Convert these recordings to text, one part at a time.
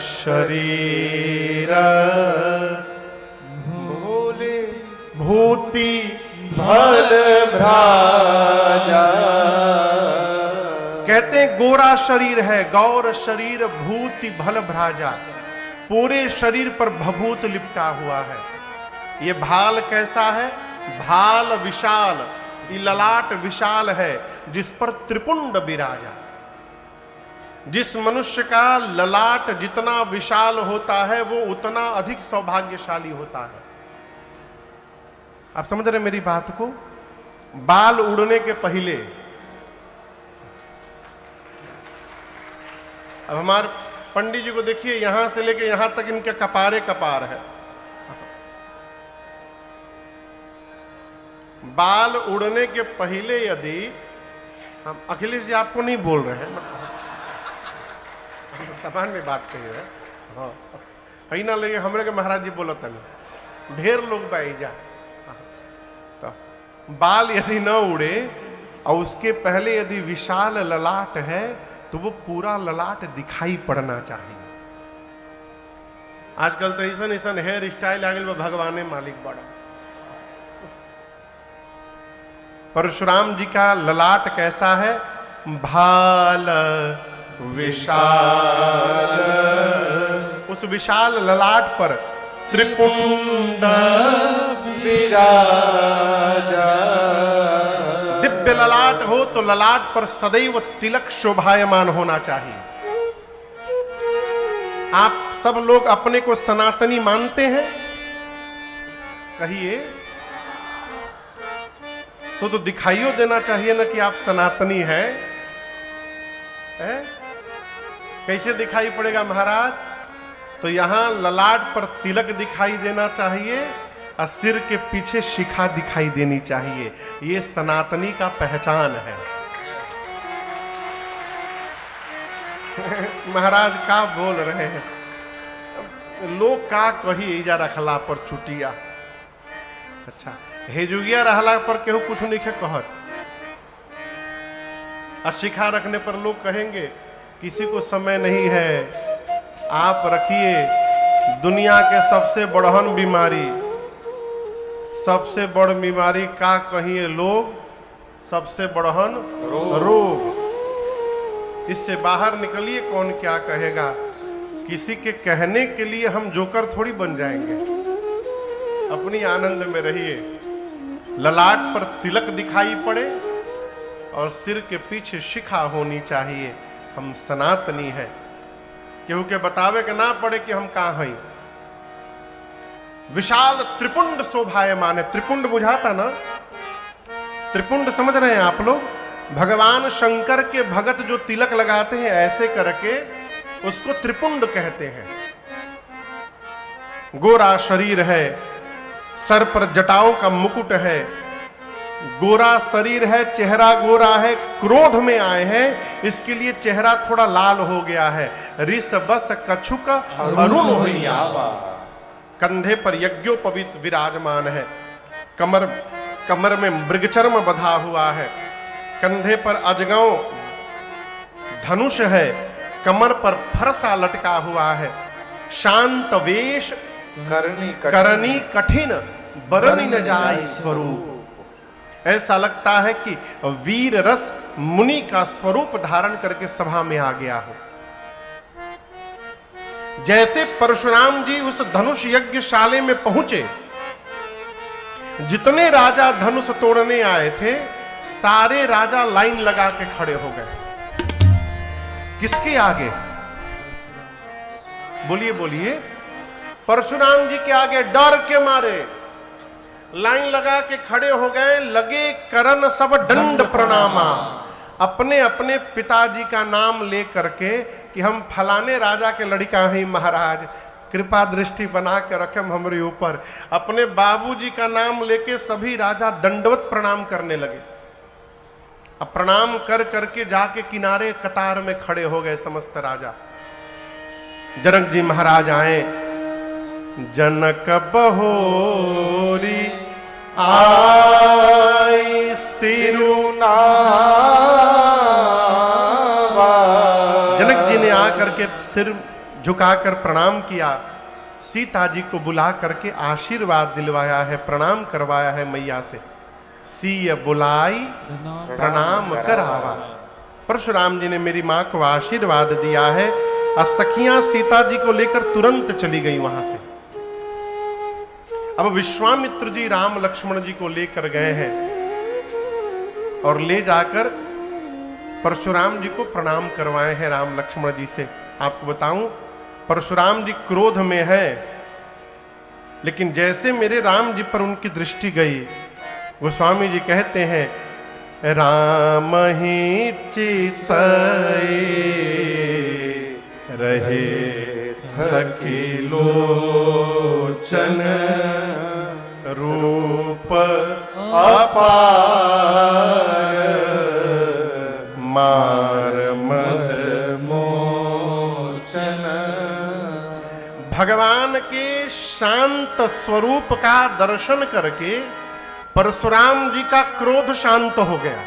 शरीर भोले भूति भल भ्राजा। कहते हैं गोरा शरीर है, गौर शरीर भूति भल भ्राजा, पूरे शरीर पर भभूत लिपटा हुआ है। ये भाल कैसा है? भाल विशाल, ये ललाट विशाल है जिस पर त्रिपुंड विराजा। जिस मनुष्य का ललाट जितना विशाल होता है वो उतना अधिक सौभाग्यशाली होता है। आप समझ रहे मेरी बात को? बाल उड़ने के पहले, अब हमारे पंडित जी को देखिए, यहां से लेके यहां तक इनके कपारे कपार है। बाल उड़ने के पहले यदि हम, अखिलेश जी आपको नहीं बोल रहे हैं, समान में बात कही है, हाँ है ना, लगे हमरे के महाराज जी बोलत नहीं, ढेर लोग बाई जा। तो बाल यदि न उड़े और उसके पहले यदि विशाल ललाट है तो वो पूरा ललाट दिखाई पड़ना चाहिए। आजकल तो ऐसा ऐसा हेयर स्टाइल आ गया, भगवाने मालिक बड़ा। परशुराम जी का ललाट कैसा है? भाल विशाल, उस विशाल ललाट पर त्रिपुंड विराजा। दिव्य ललाट हो तो ललाट पर सदैव तिलक शोभायमान होना चाहिए। आप सब लोग अपने को सनातनी मानते हैं? कहिए तो दिखाइयो देना चाहिए ना कि आप सनातनी हैं, है? कैसे दिखाई पड़ेगा महाराज? तो यहां ललाट पर तिलक दिखाई देना चाहिए और सिर के पीछे शिखा दिखाई देनी चाहिए। ये सनातनी का पहचान है। महाराज का बोल रहे हैं, लोग का कही इजा रखला पर छुटिया। अच्छा, हेजुगिया रहला पर केहू कुछ नहीं कहत, और शिखा रखने पर लोग कहेंगे किसी को समय नहीं है। आप रखिए, दुनिया के सबसे बड़हन बीमारी, सबसे बड़ बीमारी का कहिए लोग, सबसे बड़हन रोग। इससे बाहर निकलिए, कौन क्या कहेगा। किसी के कहने के लिए हम जोकर थोड़ी बन जाएंगे। अपनी आनंद में रहिए। ललाट पर तिलक दिखाई पड़े और सिर के पीछे शिखा होनी चाहिए। हम सनातनी हैं। केहू के बतावे के ना पड़े कि हम कहां हैं। विशाल त्रिपुंड शोभायमान है। त्रिपुंड बुझाता ना? त्रिपुंड समझ रहे हैं आप लोग? भगवान शंकर के भगत जो तिलक लगाते हैं ऐसे करके, उसको त्रिपुंड कहते हैं। गोरा शरीर है, सर पर जटाओं का मुकुट है, गोरा शरीर है, चेहरा गोरा है, क्रोध में आए हैं इसके लिए चेहरा थोड़ा लाल हो गया है। रिस बस कछुक अरुण होइयावा। कंधे पर यज्ञोपवीत विराजमान है। कमर में मृगचर्म बंधा हुआ है। कंधे पर अजगौ धनुष है। कमर पर फरसा लटका हुआ है। शांत वेश करनी कठिन बरनी न जाए स्वरूप। ऐसा लगता है कि वीर रस मुनि का स्वरूप धारण करके सभा में आ गया हो। जैसे परशुराम जी उस धनुष यज्ञशाले में पहुंचे, जितने राजा धनुष तोड़ने आए थे सारे राजा लाइन लगा के खड़े हो गए। किसके आगे? बोलिए बोलिए। परशुराम जी के आगे डर के मारे लाइन लगा के खड़े हो गए। लगे करन सब दंड प्रणामा। अपने अपने पिताजी का नाम ले करके कि हम फलाने राजा के लड़का हैं महाराज, कृपा दृष्टि बना के रखे हमारे ऊपर। अपने बाबूजी का नाम लेके सभी राजा दंडवत प्रणाम करने लगे। अब प्रणाम कर करके जाके किनारे कतार में खड़े हो गए समस्त राजा। जनक जी महाराज आए। जनक बहोरी आई सिरुनावा। जनक जी ने आकर के सिर झुकाकर प्रणाम किया, सीता जी को बुला करके आशीर्वाद दिलवाया है, प्रणाम करवाया है मैया से। सीय बुलाई प्रणाम करावा। परशुराम जी ने मेरी मां को आशीर्वाद दिया है। और सखियां सीता जी को लेकर तुरंत चली गई वहां से। अब विश्वामित्र जी राम लक्ष्मण जी को लेकर गए हैं और ले जाकर परशुराम जी को प्रणाम करवाए हैं राम लक्ष्मण जी से। आपको बताऊं, परशुराम जी क्रोध में है, लेकिन जैसे मेरे राम जी पर उनकी दृष्टि गई, गोस्वामी जी कहते हैं, राम ही चितई रहे थकी लोचन, रूप अपार मार मद मोचन। भगवान के शांत स्वरूप का दर्शन करके परशुराम जी का क्रोध शांत हो गया।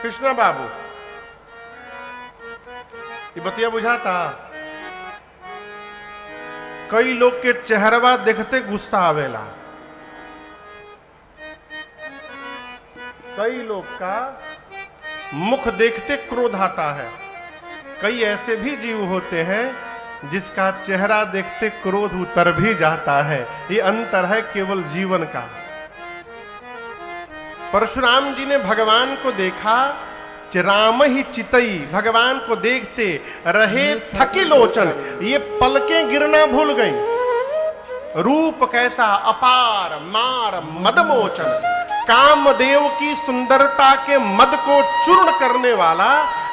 कृष्णा बाबू, ये बतिया बुझाता? कई लोग के चेहरवा देखते गुस्सा आवेला, कई लोग का मुख देखते क्रोध आता है। कई ऐसे भी जीव होते हैं जिसका चेहरा देखते क्रोध उतर भी जाता है। ये अंतर है केवल जीवन का। परशुराम जी ने भगवान को देखा, राम ही चितई, भगवान को देखते रहे थकी लोचन, ये पलकें गिरना भूल गई। रूप कैसा अपार मार मदमोचन, कामदेव की सुंदरता के मद को चूर्ण करने वाला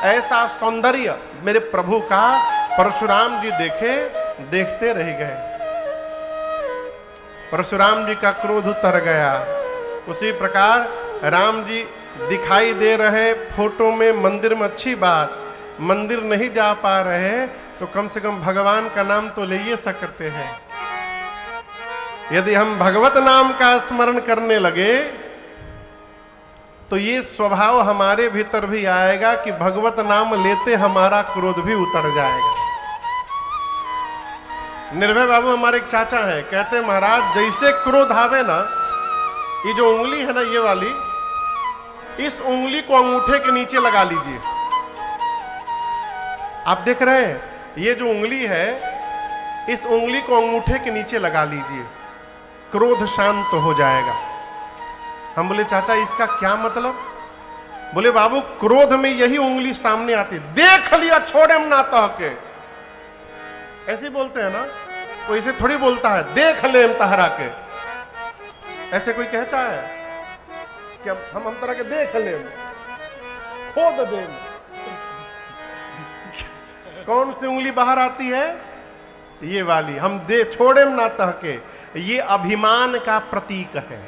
ऐसा सौंदर्य मेरे प्रभु का परशुराम जी देखे, देखते रह गए। परशुराम जी का क्रोध उतर गया। उसी प्रकार राम जी दिखाई दे रहे फोटो में, मंदिर में, अच्छी बात। मंदिर नहीं जा पा रहे तो कम से कम भगवान का नाम तो ले ही सकते हैं। यदि हम भगवत नाम का स्मरण करने लगे तो ये स्वभाव हमारे भीतर भी आएगा कि भगवत नाम लेते हमारा क्रोध भी उतर जाएगा। निर्भय बाबू हमारे एक चाचा हैं, कहते हैं महाराज जैसे क्रोध आवे ना, ये जो उंगली है ना, ये वाली, इस उंगली को अंगूठे के नीचे लगा लीजिए। आप देख रहे हैं, ये जो उंगली है, इस उंगली को अंगूठे के नीचे लगा लीजिए, क्रोध शांत हो जाएगा। हम बोले चाचा इसका क्या मतलब? बोले बाबू क्रोध में यही उंगली सामने आती, देख लिया छोड़े हम ना तो के, ऐसे बोलते हैं ना, कोई इसे थोड़ी बोलता है देख ले हम तहरा के, ऐसे कोई कहता है कि हम तरह के देख ले खोद दे। कौन सी उंगली बाहर आती है? ये वाली, हम दे छोड़े ना तह के, ये अभिमान का प्रतीक है।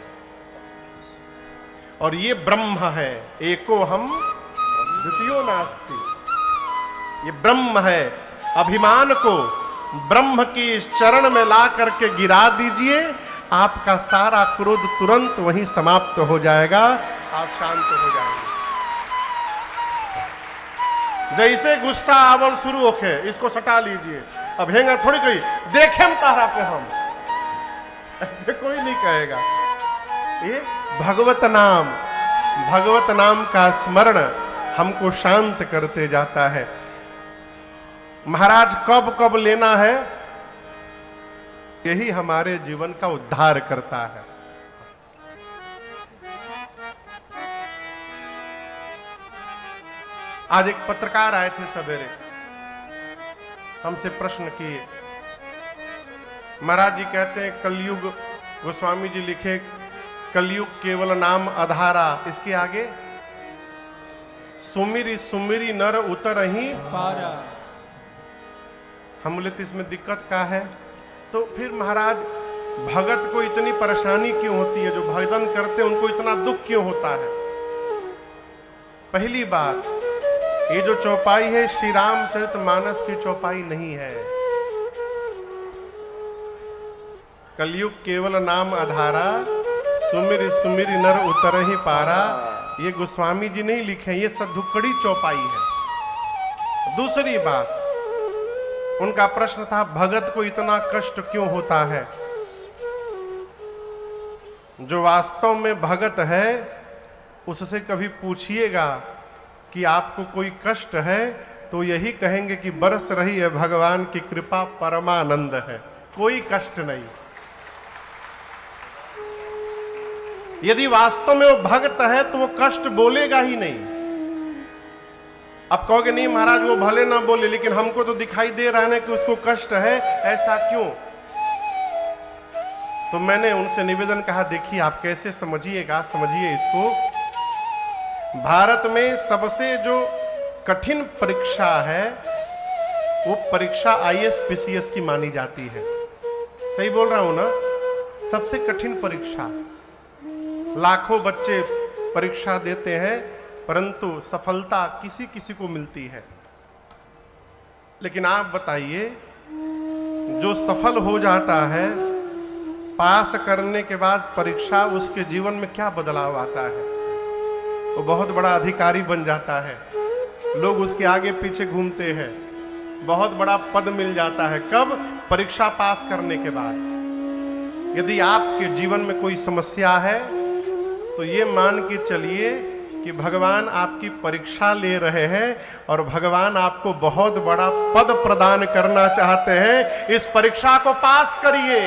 और ये ब्रह्म है, एको हम द्वितीयो नास्ति, ये ब्रह्म है। अभिमान को ब्रह्म की चरण में ला करके गिरा दीजिए, आपका सारा क्रोध तुरंत वहीं समाप्त हो जाएगा, आप शांत हो जाएंगे। जैसे गुस्सा आवल शुरू होके इसको सटा लीजिए। अब हेंगा थोड़ी कोई देखे हम तारा पे, हम ऐसे कोई नहीं कहेगा। ये भगवत नाम का स्मरण हमको शांत करते जाता है। महाराज कब कब लेना है, यही हमारे जीवन का उद्धार करता है। आज एक पत्रकार आए थे सवेरे, हमसे प्रश्न किए। महाराज जी कहते हैं कलयुग, गोस्वामी जी लिखे कलयुग केवल नाम आधारा, इसके आगे सुमिरी सुमिरी नर उतरहि पारा। हम बोले तो इसमें दिक्कत क्या है? तो फिर महाराज भगत को इतनी परेशानी क्यों होती है, जो भजन करते हैं उनको इतना दुख क्यों होता है? पहली बात, ये जो चौपाई है श्री रामचरितमानस की चौपाई नहीं है। कलयुग केवल नाम आधारा, सुमिर सुमिर नर उतरहि पारा, ये गोस्वामी जी नहीं लिखे, ये सधुकड़ी चौपाई है। दूसरी बात, उनका प्रश्न था, भगत को इतना कष्ट क्यों होता है? जो वास्तव में भगत है उससे कभी पूछिएगा कि आपको कोई कष्ट है, तो यही कहेंगे कि बरस रही है भगवान की कृपा, परमानंद है, कोई कष्ट नहीं। यदि वास्तव में वो भक्त है तो वो कष्ट बोलेगा ही नहीं। अब कहोगे नहीं महाराज वो भले ना बोले, लेकिन हमको तो दिखाई दे रहा है ना कि उसको कष्ट है, ऐसा क्यों? तो मैंने उनसे निवेदन कहा, देखिए आप कैसे समझिएगा, समझिए इसको। भारत में सबसे जो कठिन परीक्षा है वो परीक्षा IAS-PCS की मानी जाती है। सही बोल रहा हूं ना? सबसे कठिन परीक्षा। लाखों बच्चे परीक्षा देते हैं परंतु सफलता किसी किसी को मिलती है। लेकिन आप बताइए, जो सफल हो जाता है पास करने के बाद परीक्षा, उसके जीवन में क्या बदलाव आता है? वो बहुत बड़ा अधिकारी बन जाता है, लोग उसके आगे पीछे घूमते हैं, बहुत बड़ा पद मिल जाता है। कब? परीक्षा पास करने के बाद। यदि आपके जीवन में कोई समस्या है तो ये मान के चलिए कि भगवान आपकी परीक्षा ले रहे हैं और भगवान आपको बहुत बड़ा पद प्रदान करना चाहते हैं। इस परीक्षा को पास करिए।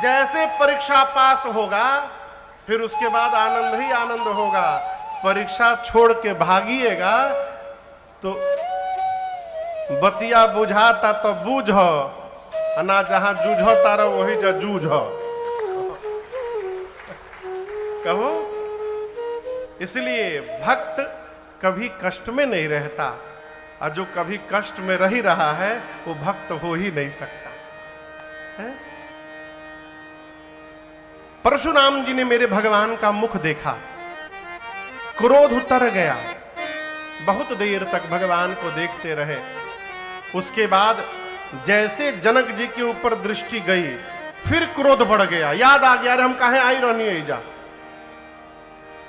जैसे परीक्षा पास होगा फिर उसके बाद आनंद ही आनंद होगा। परीक्षा छोड़ के भागिएगा तो बतिया बुझाता तो बूझ, ना जहां जूझो तारा वही जा जूझ। कहो, इसलिए भक्त कभी कष्ट में नहीं रहता, और जो कभी कष्ट में रह ही रहा है वो भक्त हो ही नहीं सकता है? परशुराम जी ने मेरे भगवान का मुख देखा, क्रोध उतर गया, बहुत देर तक भगवान को देखते रहे। उसके बाद जैसे जनक जी के ऊपर दृष्टि गई फिर क्रोध बढ़ गया, याद आ गया, अरे हम काहे आई रहनी है जा।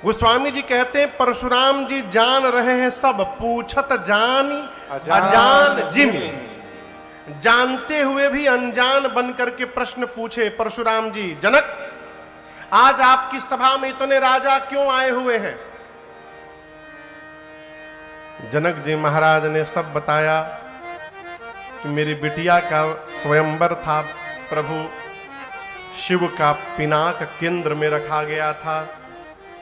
गोस्वामी जी कहते हैं परशुराम जी जान रहे हैं सब, पूछत जानी अजान जिमि। जानते हुए भी अनजान बनकर के प्रश्न पूछे परशुराम जी, जनक आज आपकी सभा में इतने राजा क्यों आए हुए हैं? जनक जी महाराज ने सब बताया कि मेरी बिटिया का स्वयंवर था, प्रभु शिव का पिनाक केंद्र में रखा गया था।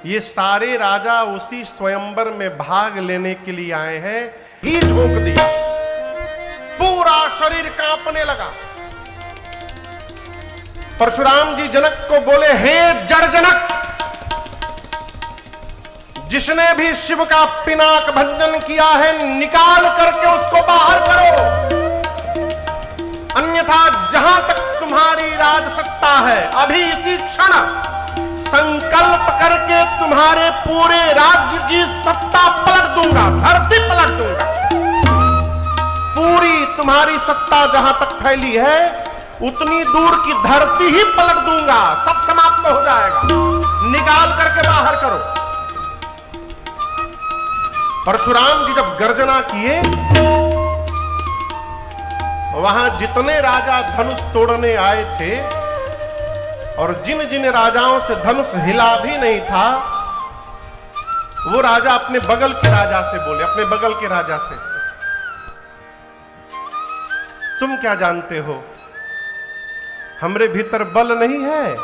ये सारे राजा उसी स्वयंवर में भाग लेने के लिए आए हैं। ही झोंक दिया, पूरा शरीर कांपने लगा। परशुराम जी जनक को बोले, हे जड़ जनक, जिसने भी शिव का पिनाक भंजन किया है निकाल करके उसको बाहर करो, अन्यथा जहां तक तुम्हारी राज सत्ता है अभी इसी क्षण संकल्प करके तुम्हारे पूरे राज्य की सत्ता पलट दूंगा, धरती पलट दूंगा। पूरी तुम्हारी सत्ता जहां तक फैली है उतनी दूर की धरती ही पलट दूंगा, सब समाप्त हो जाएगा, निकाल करके बाहर करो। परशुराम जी जब गर्जना किए, वहां जितने राजा धनुष तोड़ने आए थे और जिन जिन राजाओं से धनुष हिला भी नहीं था, वो राजा अपने बगल के राजा से बोले, अपने बगल के राजा से, तुम क्या जानते हो, हमरे भीतर बल नहीं है,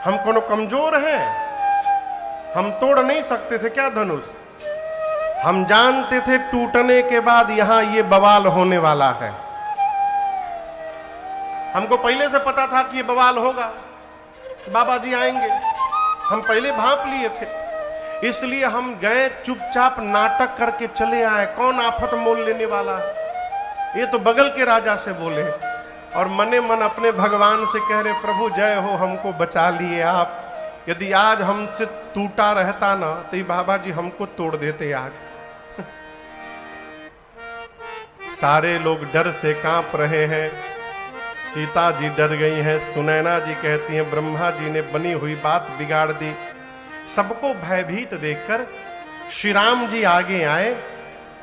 हम कोनो कमजोर हैं, हम तोड़ नहीं सकते थे क्या धनुष? हम जानते थे टूटने के बाद यहां ये बवाल होने वाला है। हमको पहले से पता था कि ये बवाल होगा, बाबा जी आएंगे, हम पहले भांप लिए थे, इसलिए हम गए चुपचाप नाटक करके चले आए। कौन आफत मोल लेने वाला है? ये तो बगल के राजा से बोले और मने मन अपने भगवान से कह रहे, प्रभु जय हो, हमको बचा लिए आप। यदि आज हमसे टूटा रहता ना तो ये बाबा जी हमको तोड़ देते आज। सारे लोग डर से कांप रहे हैं। सीता जी डर गई हैं, सुनैना जी कहती हैं ब्रह्मा जी ने बनी हुई बात बिगाड़ दी। सबको भयभीत देखकर श्री राम जी आगे आए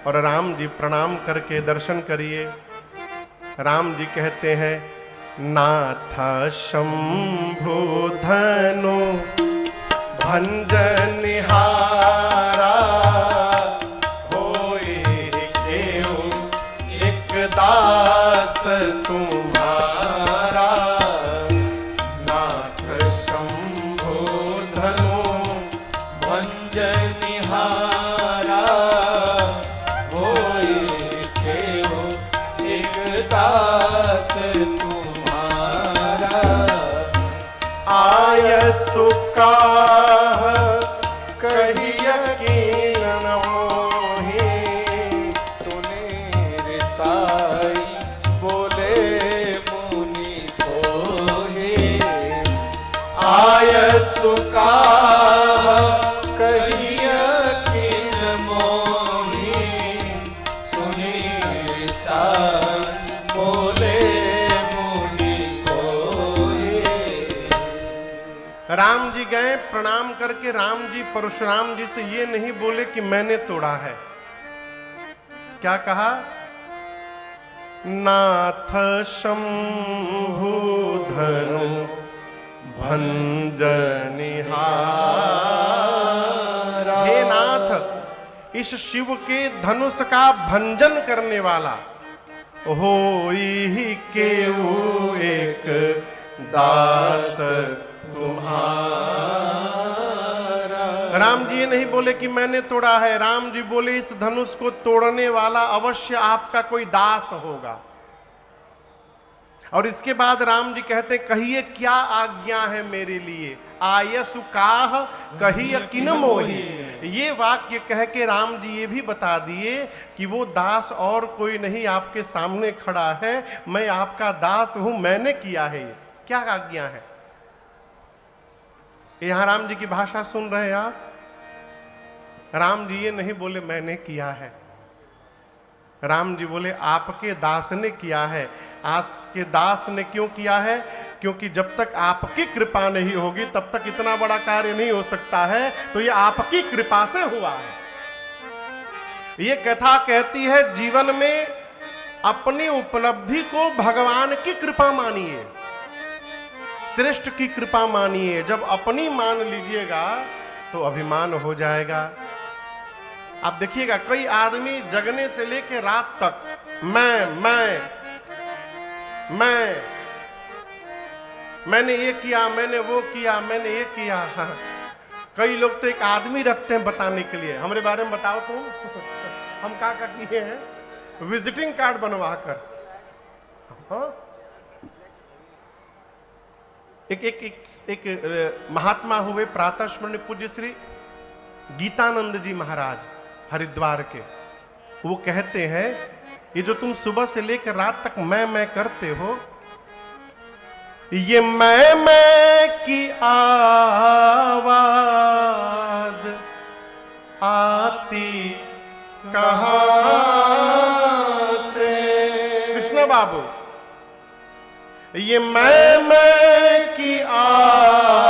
और राम जी प्रणाम करके दर्शन करिए। राम जी कहते हैं, नाथ शंभु धनु भंजन निहारा, होए केउ एक दास तुम्हारा। नाथ शंभु धनु भंजन निहारा, होए केउ एक दास तुम्हारा। आयसु काह कहिय कीन मोहि, सुने रिसाई बोले मुनि कोहि। आयसु काह कहिय कीन मोहि, सुने रिसाई बोले मुनि कोहि। राम जी गए प्रणाम करके। राम जी परशुराम जी से ये नहीं बोले कि मैंने तोड़ा है। क्या कहा? नाथ शंभु धनु भंजन निहारा। हे नाथ, इस शिव के धनुष का भंजन करने वाला होई केउ एक दास तुम्हारा। राम जी ये नहीं बोले कि मैंने तोड़ा है। राम जी बोले इस धनुष को तोड़ने वाला अवश्य आपका कोई दास होगा। और इसके बाद राम जी कहते, कहिए क्या आज्ञा है मेरे लिए। आयसु काह कहिए किन मोहि। ये वाक्य कह के राम जी ये भी बता दिए कि वो दास और कोई नहीं आपके सामने खड़ा है, मैं आपका दास हूं, मैंने किया है। ये क्या आज्ञा है? यहां राम जी की भाषा सुन रहे हैं आप। राम जी ये नहीं बोले मैंने किया है। राम जी बोले आपके दास ने किया है। आपके दास ने क्यों किया है? क्योंकि जब तक आपकी कृपा नहीं होगी तब तक इतना बड़ा कार्य नहीं हो सकता है। तो ये आपकी कृपा से हुआ है। ये कथा कहती है जीवन में अपनी उपलब्धि को भगवान की कृपा मानिए, श्रेष्ठ की कृपा मानिए। जब अपनी मान लीजिएगा तो अभिमान हो जाएगा। आप देखिएगा कई आदमी जगने से लेकर रात तक मैंने ये किया, मैंने वो किया, मैंने ये किया। हाँ। कई लोग तो एक आदमी रखते हैं बताने के लिए, हमारे बारे में बताओ तुम। हम क्या किए हैं? विजिटिंग कार्ड बनवा कर। हाँ? एक महात्मा हुए प्रातः स्मरणीय पूज्य श्री गीतानंद जी महाराज हरिद्वार के। वो कहते हैं ये जो तुम सुबह से लेकर रात तक मैं करते हो, ये मैं की आवाज आती कहां से? कृष्ण बाबू, ये मैं की आवाज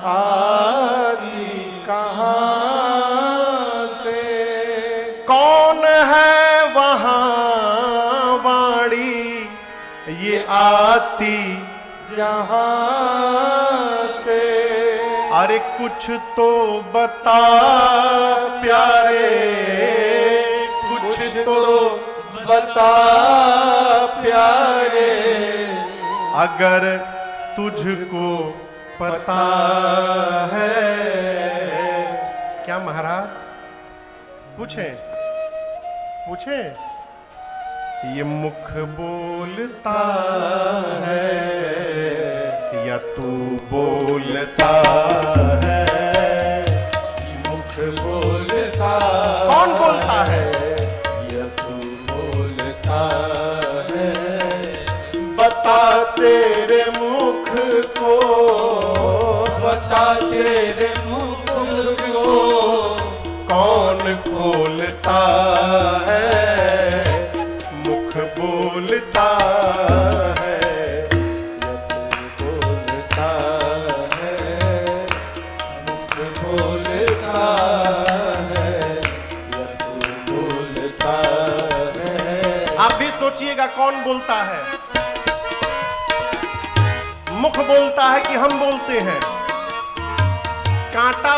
आती कहां से? कौन है वहां वाणी ये आती जहां से? अरे कुछ तो बता प्यारे, कुछ तो बता प्यारे, अगर तुझको पता है। क्या महाराज? पूछे ये मुख बोलता है या तू बोलता है? मुख बोलता, कौन बोलता है? बता तेरे मुख को, बता तेरे मुख को, कौन खोलता है? मुख बोलता है या तू बोलता है? मुख बोलता है आप भी सोचिएगा कौन बोलता है। मुख बोलता है कि हम बोलते हैं? कांटा